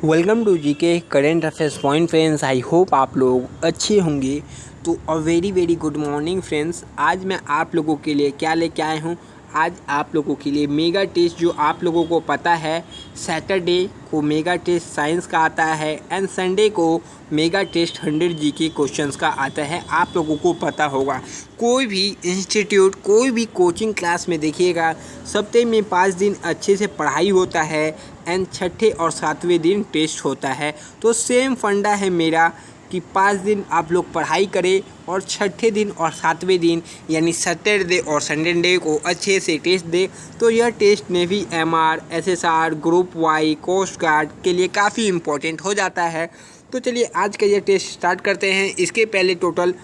Welcome to GK current affairs point friends. I hope आप लोग अच्छे होंगे। तो a very good morning friends. आज मैं आप लोगों के लिए क्या लेके आया हूँ। आज आप लोगों के लिए मेगा टेस्ट, जो आप लोगों को पता है सैटरडे को मेगा टेस्ट साइंस का आता है एंड संडे को मेगा टेस्ट 100 जीके क्वेश्चंस का आता है। आप लोगों को पता होगा, कोई भी इंस्टीट्यूट, कोई भी कोचिंग क्लास में देखिएगा, सप्ताह में 5 दिन अच्छे से पढ़ाई होता है एंड छठे और सातवें दिन टेस्ट होता है। तो सेम फंडा है मेरा कि 5 दिन आप लोग पढ़ाई करें और छठे दिन और सातवें दिन यानी सैटरडे और संडे को अच्छे से टेस्ट दे। तो यह test navy, MR, SSR, group Y, coast guard के लिए काफ़ी इम्पोर्टेंट हो जाता है। तो चलिए आज का यह टेस्ट स्टार्ट करते हैं। इसके पहले टोटल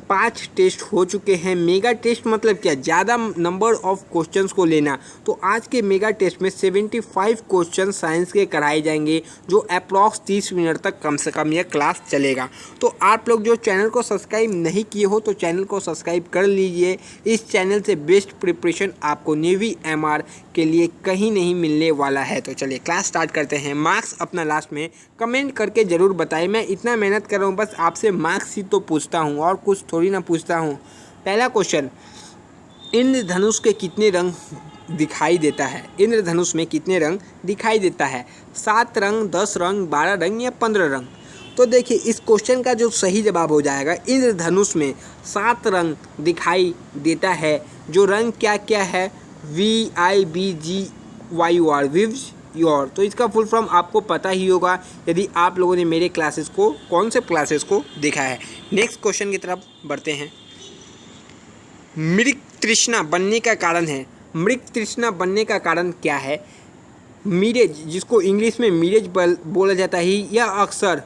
5 टेस्ट हो चुके हैं। मेगा टेस्ट मतलब क्या, ज़्यादा नंबर ऑफ क्वेश्चंस को लेना। तो आज के मेगा टेस्ट में 75 क्वेश्चन साइंस के कराए जाएंगे, जो अप्रॉक्स 30 मिनट तक कम से कम यह क्लास चलेगा। तो आप लोग जो चैनल को सब्सक्राइब नहीं किए हो तो चैनल को सब्सक्राइब कर लीजिए। इस चैनल से बेस्ट प्रिपरेशन आपको नेवी, एमआर के लिए कहीं नहीं मिलने वाला है। तो चलिए क्लास स्टार्ट करते हैं। मार्क्स अपना लास्ट में कमेंट करके ज़रूर बताएं। मैं इतना मेहनत कर रहा हूँ, बस आपसे मार्क्स ही तो पूछता हूँ और कुछ थोड़ी ना पूछता हूँ। पहला क्वेश्चन, इंद्रधनुष के कितने रंग दिखाई देता है? इंद्रधनुष में कितने रंग दिखाई देता है? 7 रंग, 10 रंग, 12 रंग या 15 रंग? तो देखिए इस क्वेश्चन का जो सही जवाब हो जाएगा, इंद्रधनुष में 7 रंग दिखाई देता है। जो रंग क्या क्या है? VIBGYOR, views your. तो इसका फुल फॉर्म आपको पता ही होगा यदि आप लोगों ने मेरे क्लासेस को, कॉन्सेप्ट क्लासेस को देखा है। नेक्स्ट क्वेश्चन की तरफ बढ़ते हैं। मृग तृष्णा बनने का कारण है। मृग तृष्णा बनने का कारण क्या है? मिरेज, जिसको इंग्लिश में मिरेज बोला जाता है, यह अक्सर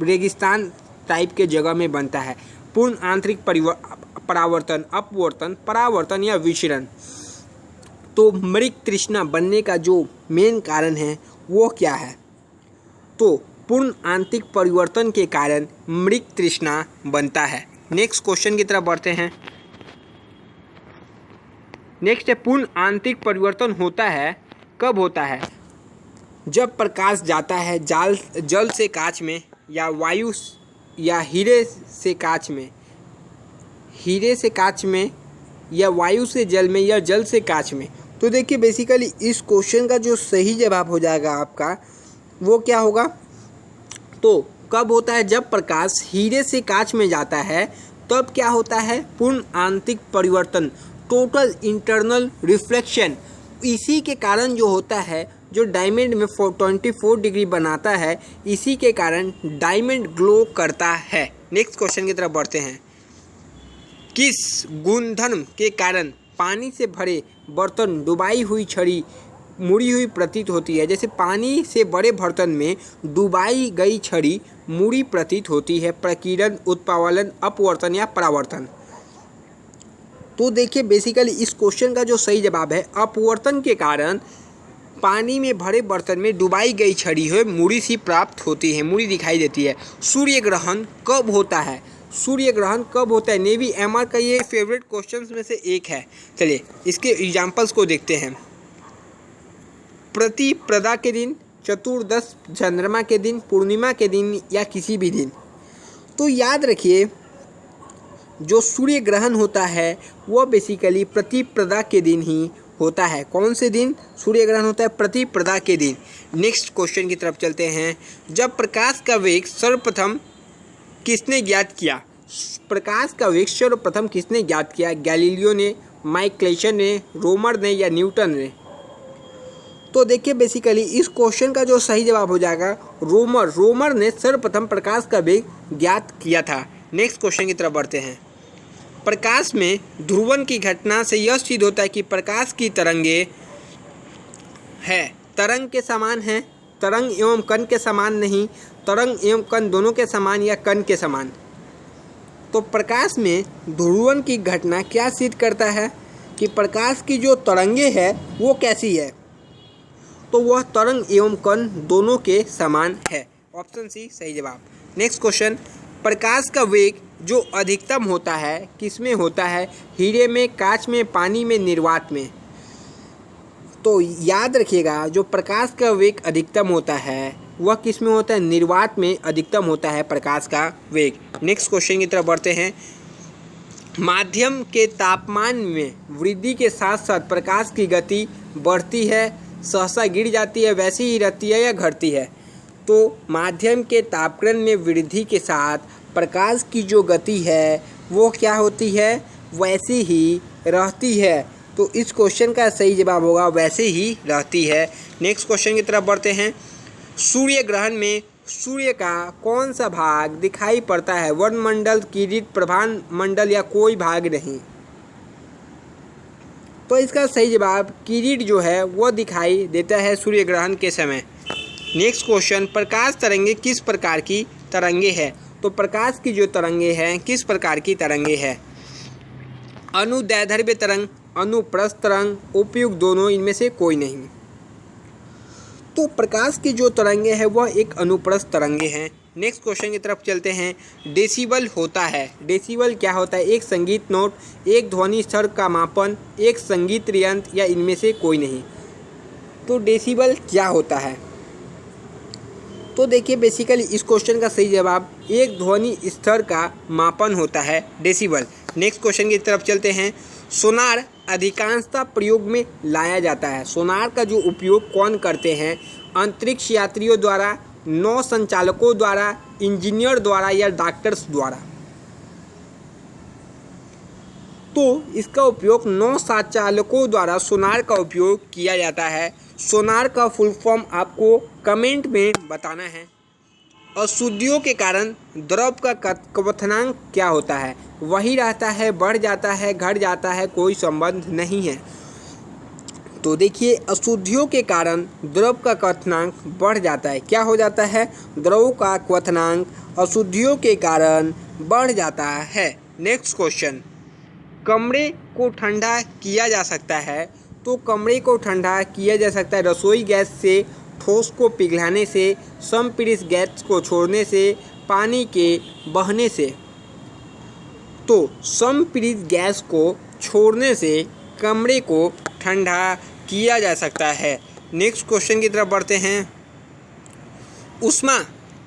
रेगिस्तान टाइप के जगह में बनता है। पूर्ण आंतरिक परावर्तन, अपवर्तन, परावर्तन या विचरण। तो मृग तृष्णा बनने का जो मेन कारण है वो क्या है? तो पूर्ण आंतरिक परिवर्तन के कारण मृग तृष्णा बनता है। नेक्स्ट क्वेश्चन की तरफ बढ़ते हैं। नेक्स्ट है, पूर्ण आंतरिक परिवर्तन होता है, कब होता है? जब प्रकाश जाता है जल से कांच में, या वायु या हीरे से कांच में, हीरे से कांच में, या वायु से जल में, या जल से कांच में। तो देखिए बेसिकली इस क्वेश्चन का जो सही जवाब हो जाएगा आपका, वो क्या होगा? तो कब होता है? जब प्रकाश हीरे से कांच में जाता है तब क्या होता है? पूर्ण आंतरिक परिवर्तन, टोटल इंटरनल रिफ्लेक्शन। इसी के कारण जो होता है, जो डायमंड में 24 डिग्री बनाता है, इसी के कारण डायमंड ग्लो करता है। नेक्स्ट क्वेश्चन की तरफ बढ़ते हैं। किस गुणधर्म के कारण पानी से भरे बर्तन डुबाई हुई छड़ी मुड़ी हुई प्रतीत होती है? जैसे पानी से बड़े बर्तन में डुबाई गई छड़ी मुड़ी प्रतीत होती है। प्रकीर्णन, उत्प्लावन, अपवर्तन या परावर्तन? तो देखिए बेसिकली इस क्वेश्चन का जो सही जवाब है, अपवर्तन के कारण पानी में भरे बर्तन में डुबाई गई छड़ी है मुड़ी सी प्राप्त होती है, मुड़ी दिखाई देती है। सूर्य ग्रहण कब होता है? सूर्य ग्रहण कब होता है? नेवी, एमआर का ये फेवरेट क्वेश्चंस में से एक है। चलिए इसके एग्जांपल्स को देखते हैं। प्रतिपदा के दिन, चतुर्दश चंद्रमा के दिन, पूर्णिमा के दिन या किसी भी दिन? तो याद रखिए जो सूर्य ग्रहण होता है वह बेसिकली प्रतिपदा के दिन ही होता है। कौन से दिन सूर्य ग्रहण होता है? प्रतिपदा के दिन। नेक्स्ट क्वेश्चन की तरफ चलते हैं। जब प्रकाश का वेग सर्वप्रथम किसने ज्ञात किया? प्रकाश का वेग सर्वप्रथम किसने ज्ञात किया? गैलीलियो ने, माइकलेसन ने, रोमर ने या न्यूटन ने? तो देखिए बेसिकली इस क्वेश्चन का जो सही जवाब हो जाएगा रोमर ने सर्वप्रथम प्रकाश का वेग ज्ञात किया था। नेक्स्ट क्वेश्चन की तरफ बढ़ते हैं। प्रकाश में ध्रुवण की घटना से यह सिद्ध होता है कि प्रकाश की तरंगे तरंग के समान है, तरंग एवं कण के समान नहीं, तरंग एवं कण दोनों के समान या कण के समान? तो प्रकाश में ध्रुवण की घटना क्या सिद्ध करता है कि प्रकाश की जो तरंगे है वो कैसी है? तो वह तरंग एवं कण दोनों के समान है। ऑप्शन सी सही जवाब। नेक्स्ट क्वेश्चन, प्रकाश का वेग जो अधिकतम होता है किस में होता है? हीरे में, कांच में, पानी में, निर्वात में? तो याद रखिएगा जो प्रकाश का वेग अधिकतम होता है वह किस में होता है? निर्वात में अधिकतम होता है प्रकाश का वेग। नेक्स्ट क्वेश्चन की तरफ बढ़ते हैं। माध्यम के तापमान में वृद्धि के साथ साथ प्रकाश की गति बढ़ती है, सहसा गिर जाती है, वैसी ही रहती है या घटती है? तो माध्यम के तापक्रम में वृद्धि के साथ प्रकाश की जो गति है वो क्या होती है? वैसी ही रहती है। तो इस क्वेश्चन का सही जवाब होगा वैसे ही रहती है। नेक्स्ट क्वेश्चन की तरफ बढ़ते हैं। सूर्य ग्रहण में सूर्य का कौन सा भाग दिखाई पड़ता है? वर्णमंडल, किरीट, प्रभान मंडल या कोई भाग नहीं? तो इसका सही जवाब किरीट जो है वो दिखाई देता है सूर्य ग्रहण के समय। नेक्स्ट क्वेश्चन, प्रकाश तरंगे किस प्रकार की तरंगे हैं? तो प्रकाश की जो तरंगे हैं किस प्रकार की तरंगे हैं? अनुदैर्ध्य तरंग, अनुप्रस्थ तरंग, उपयुक्त दोनों, इनमें से कोई नहीं। तो प्रकाश की जो तरंगे हैं वह एक अनुप्रस्थ तरंगे हैं। नेक्स्ट क्वेश्चन की तरफ चलते हैं। डेसिबल होता है, डेसिबल क्या होता है? एक संगीत नोट, एक ध्वनि स्तर का मापन, एक संगीत यंत्र या इनमें से कोई नहीं। तो डेसिबल क्या होता है? तो देखिए बेसिकली इस क्वेश्चन का सही जवाब एक ध्वनि स्तर का मापन होता है डेसिबल। नेक्स्ट क्वेश्चन की तरफ चलते हैं। सोनार अधिकांशतः प्रयोग में लाया जाता है। सोनार का जो उपयोग कौन करते हैं? अंतरिक्ष यात्रियों द्वारा, नौ संचालकों द्वारा, इंजीनियर द्वारा या डॉक्टर्स द्वारा? तो इसका उपयोग नौ संचालकों द्वारा सोनार का उपयोग किया जाता है। सोनार का फुल फॉर्म आपको कमेंट में बताना है। अशुद्धियों के कारण द्रव का क्वथनांक क्या होता है? वही रहता है, बढ़ जाता है, घट जाता है, कोई संबंध नहीं है। तो देखिए अशुद्धियों के कारण द्रव का क्वथनांक बढ़ जाता है। क्या हो जाता है? द्रव का क्वथनांक अशुद्धियों के कारण बढ़ जाता है। नेक्स्ट क्वेश्चन, कमरे को ठंडा किया जा सकता है। तो कमरे को ठंडा किया जा सकता है रसोई गैस से, ठोस को पिघलाने से, समपीड़ित गैस को छोड़ने से, पानी के बहने से। तो समपीड़ित गैस को छोड़ने से कमरे को ठंडा किया जा सकता है। नेक्स्ट क्वेश्चन की तरफ बढ़ते हैं। ऊष्मा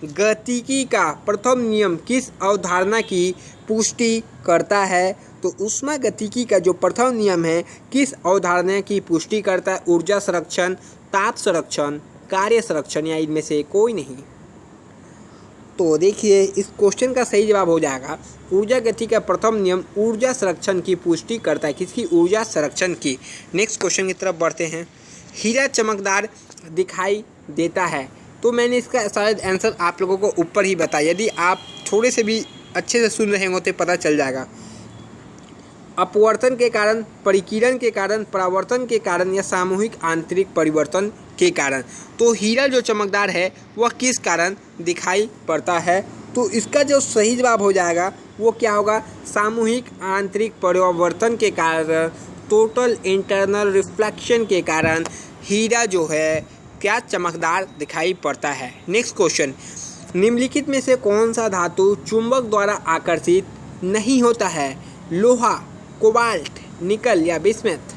गतिकी का प्रथम नियम किस अवधारणा की पुष्टि करता है? तो ऊष्मा गतिकी का जो प्रथम नियम है किस अवधारणा की पुष्टि करता है? ऊर्जा संरक्षण, ताप संरक्षण, कार्य संरक्षण या इनमें से कोई नहीं। तो देखिए इस क्वेश्चन का सही जवाब हो जाएगा ऊर्जा गति का प्रथम नियम ऊर्जा संरक्षण की पुष्टि करता है। किसकी? ऊर्जा संरक्षण की। नेक्स्ट क्वेश्चन की तरफ बढ़ते हैं। हीरा चमकदार दिखाई देता है। तो मैंने इसका शायद आंसर आप लोगों को ऊपर ही बताया, यदि आप थोड़े से भी अच्छे से सुन रहे होते पता चल जाएगा। अपवर्तन के कारण, परिकिरण के कारण, परावर्तन के कारण या सामूहिक आंतरिक परिवर्तन के कारण। तो हीरा जो चमकदार है वह किस कारण दिखाई पड़ता है? तो इसका जो सही जवाब हो जाएगा वो क्या होगा? सामूहिक आंतरिक परिवर्तन के कारण, टोटल इंटरनल रिफ्लेक्शन के कारण हीरा जो है क्या चमकदार दिखाई पड़ता है। नेक्स्ट क्वेश्चन, निम्नलिखित में से कौन सा धातु चुंबक द्वारा आकर्षित नहीं होता है? लोहा, कोबाल्ट, निकल या बिस्मथ?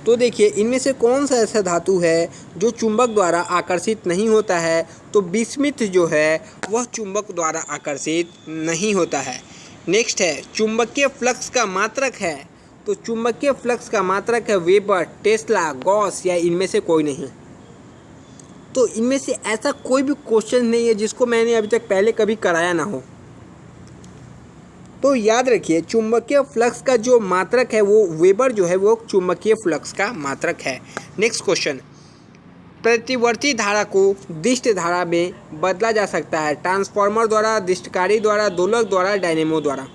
तो देखिए इनमें से कौन सा ऐसा धातु है जो चुंबक द्वारा आकर्षित नहीं होता है? तो बिस्मथ जो है वह चुंबक द्वारा आकर्षित नहीं होता है। नेक्स्ट है चुंबकीय फ्लक्स का मात्रक है। तो चुंबकीय फ्लक्स का मात्रक है वेबर, टेस्ला, गॉस या इनमें से कोई नहीं। तो इनमें से ऐसा कोई भी क्वेश्चन नहीं है जिसको मैंने अभी तक पहले कभी कराया ना हो। तो याद रखिए चुंबकीय फ्लक्स का जो मात्रक है वो वेबर जो है वो चुंबकीय फ्लक्स का मात्रक है। नेक्स्ट क्वेश्चन, प्रतिवर्ती धारा को दिष्ट धारा में बदला जा सकता है। ट्रांसफार्मर द्वारा, दिष्टकारी द्वारा, दोलक द्वारा, डायनेमो द्वारा?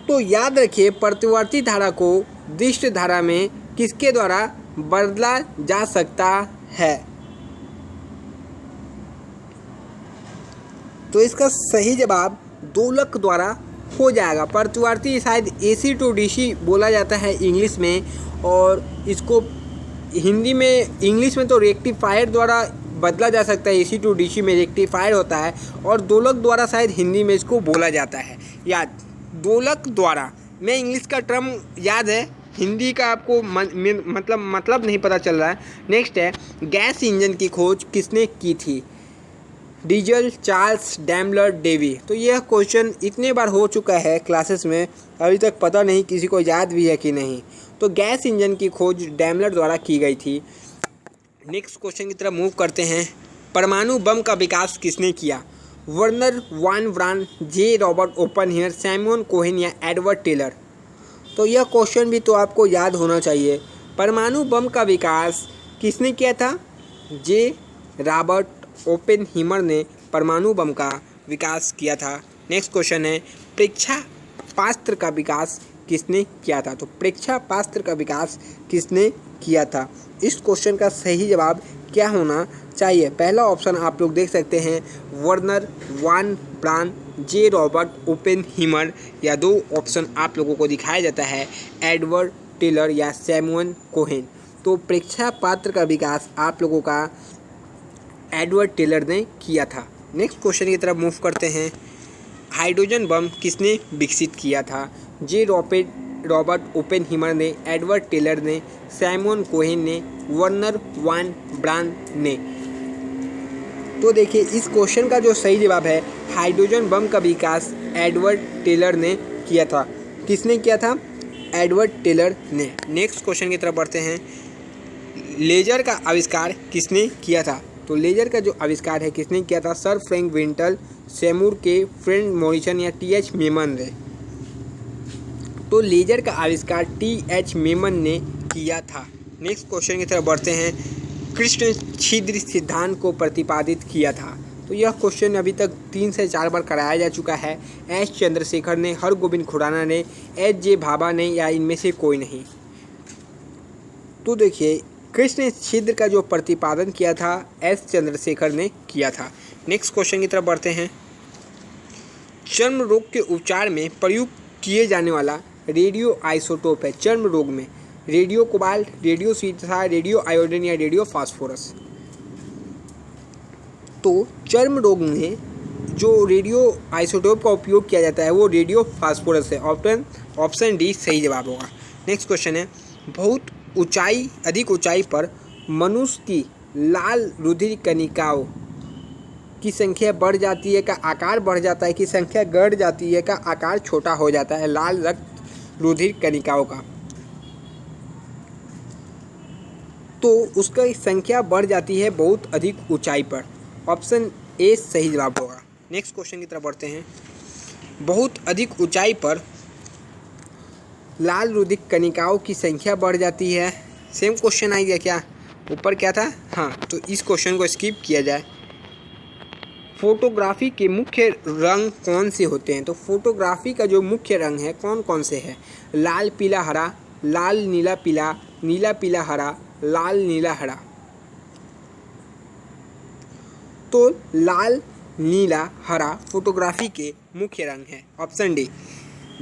तो याद रखिए प्रतिवर्ती धारा को दिष्ट धारा में किसके द्वारा बदला जा सकता है? तो इसका सही जवाब दोलक द्वारा हो जाएगा। प्रतिवर्ती शायद AC to DC बोला जाता है इंग्लिश में, और इसको हिंदी में, इंग्लिश में तो रेक्टिफायर द्वारा बदला जा सकता है। AC to DC में रेक्टिफायर होता है, और दोलक द्वारा शायद हिंदी में इसको बोला जाता है। याद, दोलक द्वारा, मैं इंग्लिश का टर्म याद है हिंदी का आपको मतलब नहीं पता चल रहा है। नेक्स्ट है, गैस इंजन की खोज किसने की थी? Diesel, Charles, Daimler, Davy. तो यह क्वेश्चन इतने बार हो चुका है क्लासेस में, अभी तक पता नहीं किसी को याद भी है कि नहीं। तो गैस इंजन की खोज डैमलर द्वारा की गई थी। नेक्स्ट क्वेश्चन की तरफ मूव करते हैं। परमाणु बम का विकास किसने किया? वर्नर वान ब्रान, जे रॉबर्ट ओपनहीयर, सैमुअल कोहेन या एडवर्ड टेलर। तो यह क्वेश्चन भी तो आपको याद होना चाहिए। परमाणु बम का विकास किसने किया था? जे रॉबर्ट ओपेनहीमर ने परमाणु बम का विकास किया था। नेक्स्ट क्वेश्चन है, प्रेक्षापास्त्र का विकास किसने किया था? तो प्रेक्षापास्त्र का विकास किसने किया था? इस क्वेश्चन का सही जवाब क्या होना चाहिए? पहला ऑप्शन आप लोग देख सकते हैं, वर्नर वान ब्रान, जे रॉबर्ट ओपेनहीमर, या दो ऑप्शन आप लोगों को दिखाया जाता है, एडवर्ड टेलर या सैमुअल कोहेन। तो प्रेक्षापात्र का विकास आप लोगों का एडवर्ड टेलर ने किया था। नेक्स्ट क्वेश्चन की तरफ मूव करते हैं। हाइड्रोजन बम किसने विकसित किया था? जे रॉबर्ट ओपेनहीमर ने, एडवर्ड टेलर ने, सैमुअल कोहेन ने, वर्नर वान ब्रान ने। तो देखिए, इस क्वेश्चन का जो सही जवाब है, हाइड्रोजन बम का विकास एडवर्ड टेलर ने किया था। किसने किया था? एडवर्ड टेलर ने। नेक्स्ट क्वेश्चन की तरफ बढ़ते हैं। लेजर का आविष्कार किसने किया था? तो लेजर का जो आविष्कार है किसने किया था? सर फ्रैंक विंटल, सेमूर के, फ्रेड मॉरिसन या टी.एच. मेमन ने। तो लेजर का आविष्कार टी.एच. मेमन ने किया था। नेक्स्ट क्वेश्चन की तरफ बढ़ते हैं। कृष्ण छिद्र सिद्धांत को प्रतिपादित किया था। तो यह क्वेश्चन अभी तक 3 से 4 बार कराया जा चुका है। एस चंद्रशेखर ने, हरगोविंद खुराना ने, एच जे भाभा ने, या इनमें से कोई नहीं। तो देखिए, कृष्ण छिद्र का जो प्रतिपादन किया था, एस चंद्रशेखर ने किया था। नेक्स्ट क्वेश्चन की तरफ बढ़ते हैं। चर्म रोग के उपचार में प्रयुक्त किए जाने वाला रेडियो आइसोटोप है चर्म रोग में? रेडियो कोबाल्ट, रेडियो सीसा, रेडियो आयोडीन या रेडियो फास्फोरस। तो चर्म रोग में जो रेडियो आइसोटोप का उपयोग किया जाता है वो रेडियो फास्फोरस है। ऑप्शन डी सही जवाब होगा। नेक्स्ट क्वेश्चन है, अधिक ऊंचाई पर मनुष्य की लाल रुधिर कणिकाओं की संख्या बढ़ जाती है का आकार बढ़ जाता है, कि संख्या घट जाती है का आकार छोटा हो जाता है लाल रक्त रुधिर कणिकाओं का? तो उसका संख्या बढ़ जाती है बहुत अधिक ऊंचाई पर। ऑप्शन ए सही जवाब होगा। नेक्स्ट क्वेश्चन की तरफ बढ़ते हैं। बहुत अधिक ऊंचाई पर लाल रुधिर कणिकाओं की संख्या बढ़ जाती है। सेम क्वेश्चन आ गया क्या? ऊपर क्या था? हाँ, तो इस क्वेश्चन को स्किप किया जाए। फोटोग्राफी के मुख्य रंग कौन से होते हैं? तो फोटोग्राफी का जो मुख्य रंग है कौन कौन से है? लाल पीला हरा, लाल नीला पीला, नीला पीला हरा, लाल नीला हरा। तो लाल नीला हरा फोटोग्राफी के मुख्य रंग है। Option D.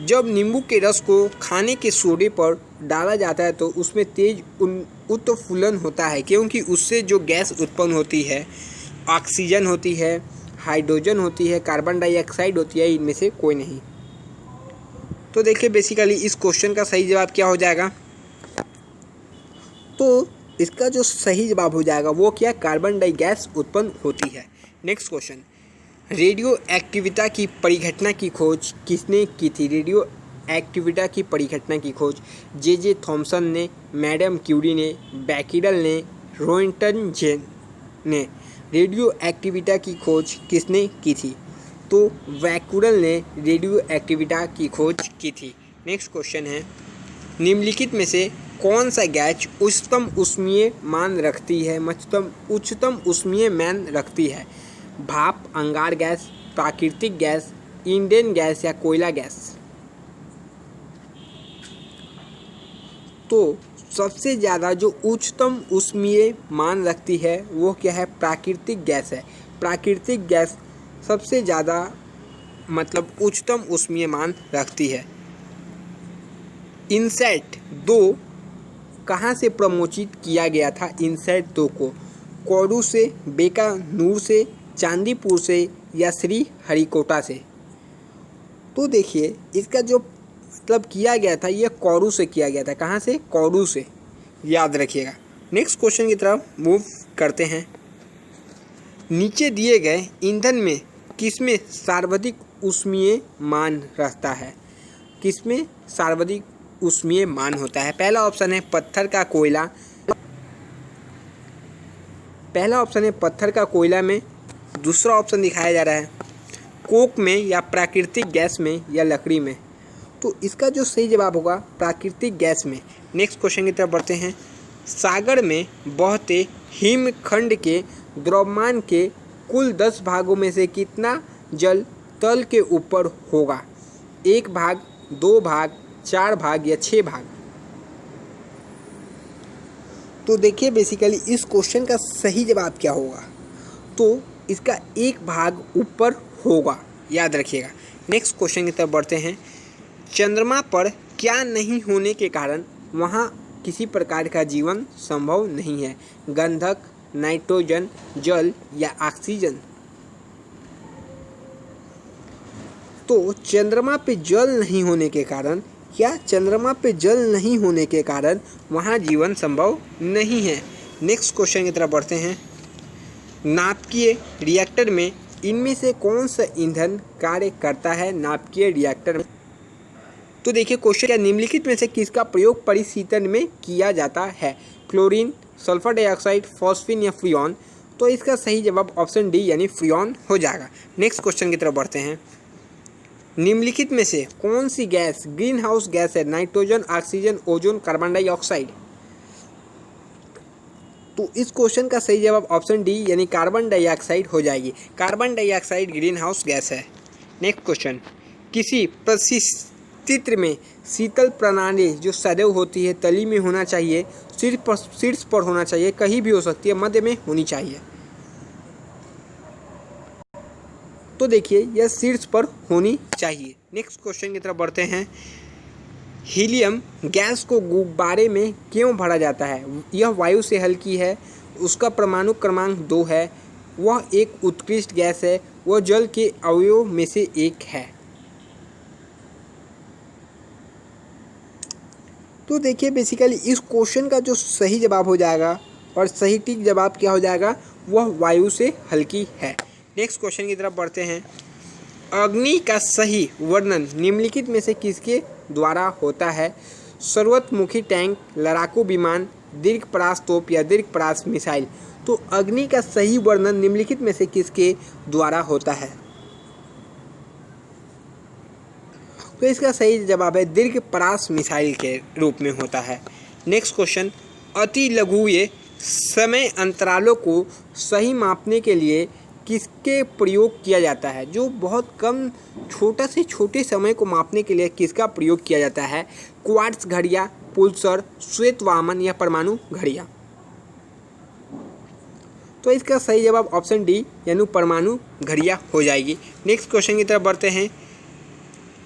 जब नींबू के रस को खाने के सोडे पर डाला जाता है तो उसमें तेज उत्फुल्लन होता है, क्योंकि उससे जो गैस उत्पन्न होती है, ऑक्सीजन होती है, हाइड्रोजन होती है, कार्बन डाइऑक्साइड होती है, इनमें से कोई नहीं। तो देखिए, बेसिकली इस क्वेश्चन का सही जवाब क्या हो जाएगा? तो इसका जो सही जवाब हो जाएगा वो क्या? कार्बन डाई गैस उत्पन्न होती है। नेक्स्ट क्वेश्चन, रेडियो एक्टिविटा की परिघटना की खोज किसने की थी? रेडियो एक्टिविटा की परिघटना की खोज जे थॉमसन ने, मैडम क्यूरी ने, बैकिडल ने, रोइंटनजेन ने। रेडियो एक्टिविटा की खोज किसने की थी? तो बैकिडल ने रेडियो एक्टिविटा की खोज की थी। नेक्स्ट क्वेश्चन है, निम्नलिखित में से कौन सा गैस उच्चतम ऊष्मीय मान रखती है? उच्चतम ऊष्मीय मान रखती है? भाप, अंगार गैस, प्राकृतिक गैस, ईंधन गैस या कोयला गैस? तो सबसे ज़्यादा जो उच्चतम ऊष्मीय मान रखती है वो क्या है? प्राकृतिक गैस है। प्राकृतिक गैस सबसे ज़्यादा उच्चतम ऊष्मीय मान रखती है। इनसैट 2 कहाँ से प्रमोचित किया गया था? इनसैट 2 को कोडू से, बीकानेर से, चांदीपुर से या श्री हरिकोटा से? तो देखिए, इसका जो मतलब किया गया था ये कोरू से किया गया था। कहाँ से? कोरू से, याद रखिएगा। नेक्स्ट क्वेश्चन की तरफ मूव करते हैं। नीचे दिए गए ईंधन में किसमें सर्वाधिक ऊष्मीय मान रहता है? किसमें सर्वाधिक ऊष्मीय मान होता है? पहला ऑप्शन है पत्थर का कोयला, पहला ऑप्शन है पत्थर का कोयला में। दूसरा ऑप्शन दिखाया जा रहा है कोक में, या प्राकृतिक गैस में, या लकड़ी में। तो इसका जो सही जवाब होगा प्राकृतिक गैस में। नेक्स्ट क्वेश्चन की तरफ बढ़ते हैं। सागर में बहते हिमखंड के द्रव्यमान के कुल 10 भागों में से कितना जल तल के ऊपर होगा? 1 भाग, 2 भाग, 4 भाग, या 6 भाग? तो देखिए बेसिकली इस क्वेश्चन का सही जवाब क्या होगा? तो इसका 1 भाग ऊपर होगा, याद रखिएगा। नेक्स्ट क्वेश्चन की तरफ बढ़ते हैं। चंद्रमा पर क्या नहीं होने के कारण वहाँ किसी प्रकार का जीवन संभव नहीं है? गंधक, नाइट्रोजन, जल, या ऑक्सीजन? तो चंद्रमा पे जल नहीं होने के कारण, क्या चंद्रमा पे जल नहीं होने के कारण वहाँ जीवन संभव नहीं है। नेक्स्ट क्वेश्चन की तरफ बढ़ते हैं। नाभिकीय रिएक्टर में इनमें से कौन सा ईंधन कार्य करता है? नाभिकीय रिएक्टर में तो देखिए क्वेश्चन क्या, निम्नलिखित में से किसका प्रयोग परिशीतन में किया जाता है? क्लोरीन, सल्फर डाइऑक्साइड, फॉस्फीन, या फ्रियोन? तो इसका सही जवाब ऑप्शन डी यानी फ्रियोन हो जाएगा। नेक्स्ट क्वेश्चन की तरफ बढ़ते हैं। निम्नलिखित में से कौन सी गैस ग्रीन हाउस गैस है? Nitrogen, oxygen, ozone, carbon dioxide? तो इस क्वेश्चन का सही जवाब ऑप्शन डी यानी कार्बन डाइऑक्साइड हो जाएगी। Carbon dioxide green house gas है। नेक्स्ट क्वेश्चन, किसी परिस्थिति में शीतल प्रणाली जो सदैव होती है तली में होना चाहिए, शीर्ष पर होना चाहिए, कहीं भी हो सकती है, मध्य में होनी चाहिए? तो देखिए यह शीर्ष पर होनी चाहिए। नेक्स्ट क्वेश्चन की तरफ बढ़ते हैं। हीलियम गैस को गुब्बारे में क्यों भरा जाता है? यह वायु से हल्की है, उसका परमाणु क्रमांक 2 है, वह एक उत्कृष्ट गैस है, वह जल के अवयवों में से एक है। तो देखिए बेसिकली इस क्वेश्चन का जो सही जवाब हो जाएगा और सही ठीक जवाब क्या हो जाएगा, वह वायु से हल्की है। नेक्स्ट क्वेश्चन की तरफ बढ़ते हैं। अग्नि का सही वर्णन निम्नलिखित में से किसके द्वारा होता है? सर्वतमुखी टैंक, लड़ाकू विमान, दीर्घ-परास तोप, या दीर्घ-परास मिसाइल? तो अग्नि का सही वर्णन निम्नलिखित में से किसके द्वारा होता है? तो इसका सही जवाब है दीर्घ-परास मिसाइल के रूप में होता है। नेक्स्ट क्वेश्चन, अति लघुए समय अंतरालों को सही मापने के लिए किसके प्रयोग किया जाता है? जो बहुत कम छोटा से छोटे समय को मापने के लिए किसका प्रयोग किया जाता है? क्वार्ट्ज घड़ियाँ, पुल्सर, श्वेत वामन, या परमाणु घड़ियाँ? तो इसका सही जवाब ऑप्शन डी यानी परमाणु घड़ियाँ हो जाएगी। नेक्स्ट क्वेश्चन की तरफ बढ़ते हैं।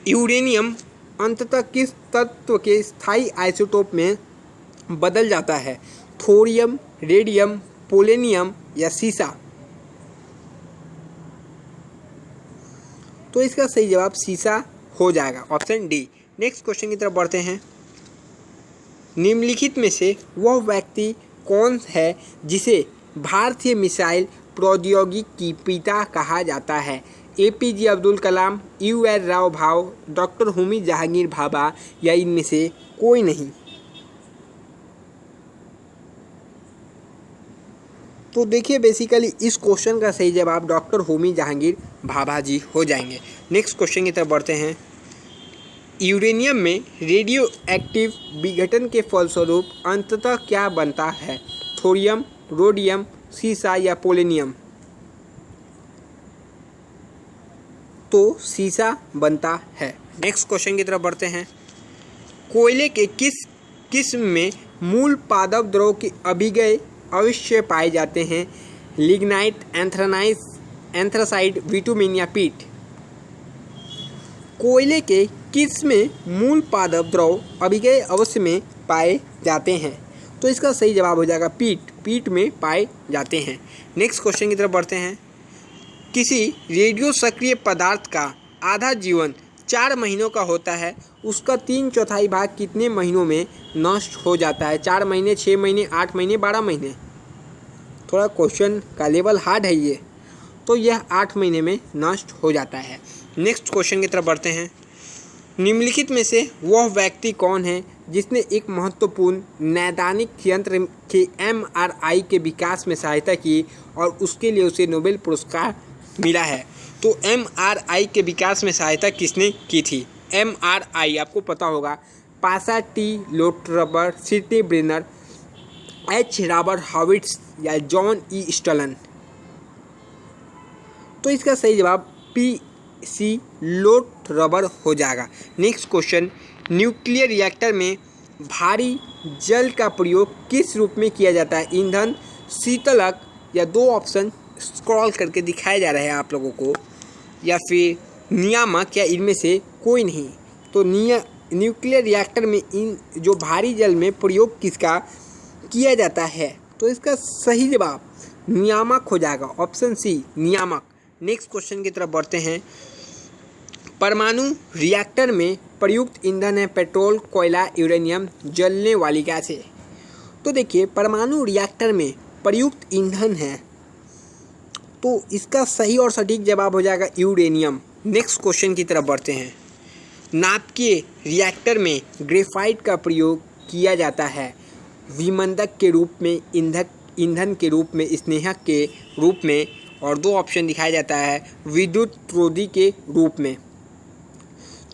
यूरेनियम अंततः किस तत्व के स्थायी आइसोटोप में बदल जाता है? थोरियम, रेडियम, पोलेनियम, या सीसा? तो इसका सही जवाब सीसा हो जाएगा, ऑप्शन डी। नेक्स्ट क्वेश्चन की तरफ बढ़ते हैं। निम्नलिखित में से वह व्यक्ति कौन है जिसे भारतीय मिसाइल प्रौद्योगिकी की पिता कहा जाता है? एपीजे अब्दुल कलाम, यूआर राव भाव, डॉक्टर होमी जहांगीर भाभा, या इनमें से कोई नहीं? तो देखिए बेसिकली इस क्वेश्चन का सही जवाब डॉक्टर होमी जहांगीर भाभा जी हो जाएंगे। नेक्स्ट क्वेश्चन की तरफ बढ़ते हैं। यूरेनियम में रेडियो एक्टिव विघटन के फलस्वरूप अंततः क्या बनता है? थोरियम, रोडियम, सीसा, या पोलेनियम? तो सीसा बनता है। नेक्स्ट क्वेश्चन की तरफ बढ़ते हैं। कोयले के किस किस्म में मूल पादप द्रव के अभिगय अवश्य पाए जाते हैं? लिग्नाइट, एंथ्रानाइट, एंथ्रासाइड, विटुमिन, या पीट? कोयले के किस में मूल पादप द्रव अभिगय अवश्य में पाए जाते हैं? तो इसका सही जवाब हो जाएगा पीट, पीट में पाए जाते हैं। नेक्स्ट क्वेश्चन की तरफ बढ़ते हैं। किसी रेडियो सक्रिय पदार्थ का आधा जीवन 4 महीनों का होता है उसका 3/4 भाग कितने महीनों में नष्ट हो जाता है? 4 महीने, 6 महीने, 8 महीने, 12 महीने। थोड़ा क्वेश्चन का लेवल हार्ड है ये, तो यह 8 महीने में नष्ट हो जाता है। नेक्स्ट क्वेश्चन की तरफ बढ़ते हैं। निम्नलिखित में से वह व्यक्ति कौन है जिसने एक महत्वपूर्ण नैदानिक यंत्र के MRI के विकास में सहायता की और उसके लिए उसे नोबेल पुरस्कार मिला है? तो MRI के विकास में सहायता किसने की थी? MRI आपको पता होगा, पासा टी Lauterbur, Sydney Brenner, H Robert Horvitz या जॉन ई स्टलन। तो इसका सही जवाब PC लोटरबर हो जाएगा। नेक्स्ट क्वेश्चन, न्यूक्लियर रिएक्टर में भारी जल का प्रयोग किस रूप में किया जाता है? ईंधन, शीतलक या 2 ऑप्शन स्क्रॉल करके दिखाया जा रहा है आप लोगों को, या फिर नियामक, या इनमें से कोई नहीं। तो न्यूक्लियर रिएक्टर में इन जो भारी जल में प्रयोग किसका किया जाता है? तो इसका सही जवाब नियामक हो जाएगा, ऑप्शन सी नियामक। नेक्स्ट क्वेश्चन की तरफ बढ़ते हैं। परमाणु रिएक्टर में प्रयुक्त ईंधन है पेट्रोल, कोयला, यूरेनियम, जलने वाली गैसें। तो देखिए, परमाणु रिएक्टर में प्रयुक्त ईंधन है, तो इसका सही और सटीक जवाब हो जाएगा यूरेनियम। नेक्स्ट क्वेश्चन की तरफ बढ़ते हैं। नाभिकीय रिएक्टर में ग्रेफाइट का प्रयोग किया जाता है विमंदक के रूप में, ईंधन के रूप में, स्नेहक के रूप में, और 2 ऑप्शन दिखाया जाता है विद्युत रोधी के रूप में।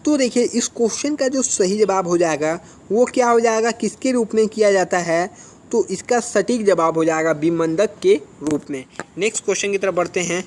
तो देखिए, इस क्वेश्चन का जो सही जवाब हो जाएगा वो क्या हो जाएगा, किसके रूप में किया जाता है? तो इसका सटीक जवाब हो जाएगा विमंदक के रूप में। नेक्स्ट क्वेश्चन की तरफ बढ़ते हैं।